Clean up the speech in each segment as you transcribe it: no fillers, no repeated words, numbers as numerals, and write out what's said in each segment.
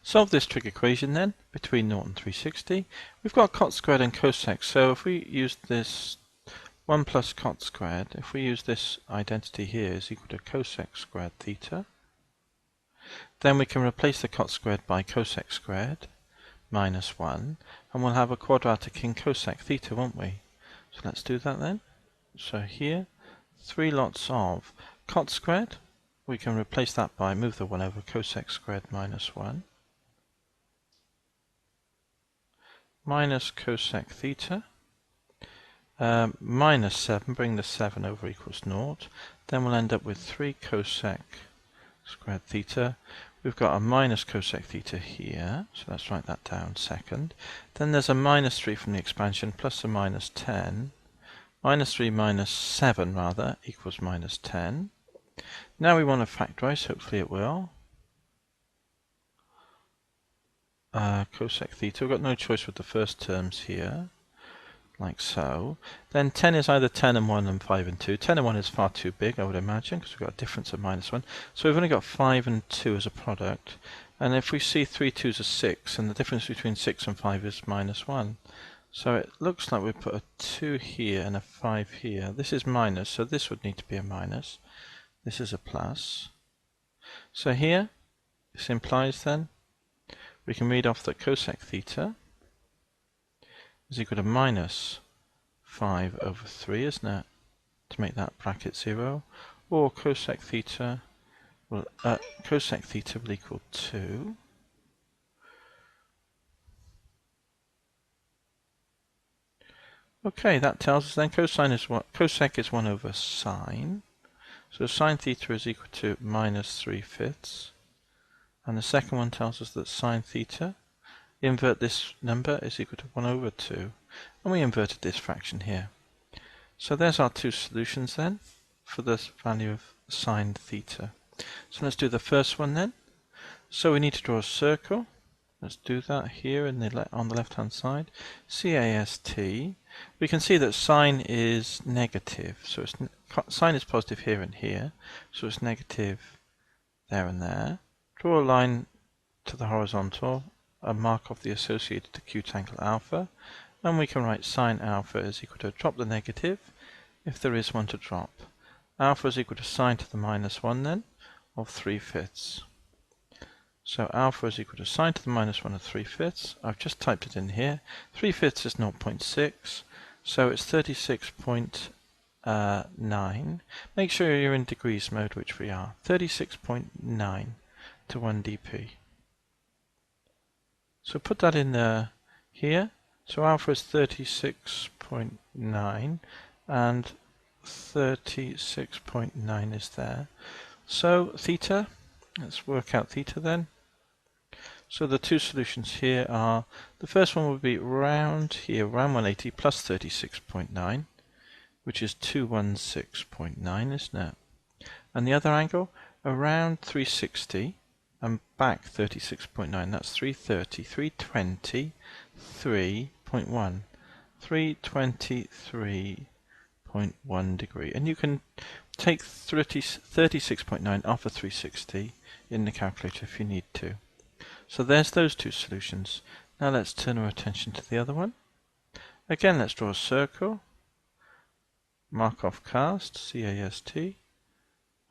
Solve this trig equation then, between 0 and 360. We've got cot squared and cosec, so if we use this 1 plus cot squared, if we use this identity here is equal to cosec squared theta, then we can replace the cot squared by cosec squared minus 1, and we'll have a quadratic in cosec theta, won't we? So let's do that then. So here, 3 lots of cot squared, we can replace that by move the 1 over cosec squared minus 1. Minus cosec theta, minus 7, bring the 7 over equals 0. Then we'll end up with 3 cosec squared theta. We've got a minus cosec theta here, so let's write that down second. Then there's a minus 3 from the expansion plus a minus 10. Minus 3 minus 7 rather equals minus 10. Now we want to factorize, hopefully it will. Cosec theta, we've got no choice with the first terms here, like so. Then 10 is either 10 and 1 and 5 and 2. 10 and 1 is far too big, I would imagine, because we've got a difference of minus 1. So we've only got 5 and 2 as a product. And if we see 3 2's are 6, and the difference between 6 and 5 is minus 1. So it looks like we put a 2 here and a 5 here. This is minus, so this would need to be a minus. This is a plus. So here, this implies then, we can read off that cosec theta is equal to minus 5 over 3, isn't it? To make that bracket 0. Or cosec theta will equal 2. Okay, that tells us then cosec is 1 over sine. So sine theta is equal to minus 3/5. And the second one tells us that sine theta, invert this number, is equal to 1 over 2. And we inverted this fraction here. So there's our two solutions then for this value of sine theta. So let's do the first one then. So we need to draw a circle. Let's do that here on the left hand side. CAST. We can see that sine is negative. So sine is positive here and here. So it's negative there and there. Draw a line to the horizontal and mark off the associated acute angle alpha, and we can write sine alpha is equal to drop the negative if there is one to drop. Alpha is equal to sine to the minus 1 then of 3/5. So alpha is equal to sine to the minus 1 of 3/5. I've just typed it in here. 3/5 is 0.6, so it's 36.9. Make sure you're in degrees mode, which we are. 36.9 to 1 dp. So put that in here. So alpha is 36.9 and 36.9 is there. So theta, let's work out theta then. So the two solutions here are, the first one would be round here, round 180 plus 36.9, which is 216.9, isn't it? And the other angle, around 360 and back 36.9, that's 330, 323.1, 323.1 degree. And you can take 36.9 off of 360 in the calculator if you need to. So there's those two solutions. Now let's turn our attention to the other one. Again, let's draw a circle, mark off cast, CAST,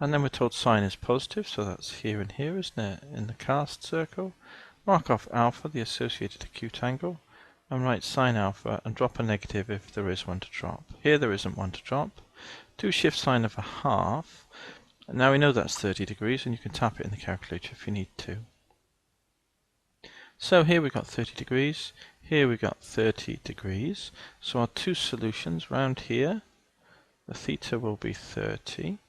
and then we're told sine is positive, so that's here and here, isn't it, in the cast circle. Mark off alpha, the associated acute angle, and write sine alpha and drop a negative if there is one to drop. Here there isn't one to drop. Do shift sine of a half. Now we know that's 30 degrees, and you can tap it in the calculator if you need to. So here we've got 30 degrees, here we've got 30 degrees. So our two solutions round here, the theta will be 30.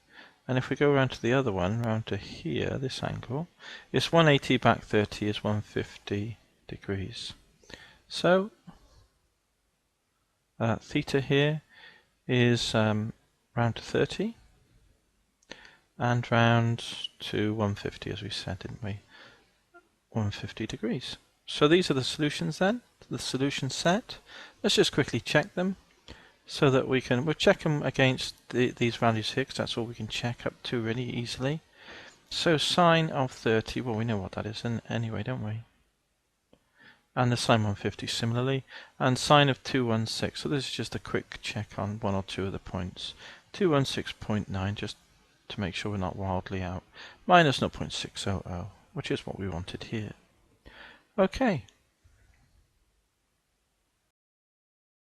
And if we go round to the other one, round to here, this angle, it's 180 back 30 is 150 degrees. So theta here is round to 30 and round to 150, as we said, didn't we? 150 degrees. So these are the solutions then, the solution set. Let's just quickly check them so that we'll check them against these values here, because that's all we can check up to really easily. So sine of 30, well, we know what that is anyway, don't we? and the sine 150 similarly, and sine of 216. So this is just a quick check on one or two of the points. 216.9, just to make sure we're not wildly out, minus 0.600, which is what we wanted here. Okay.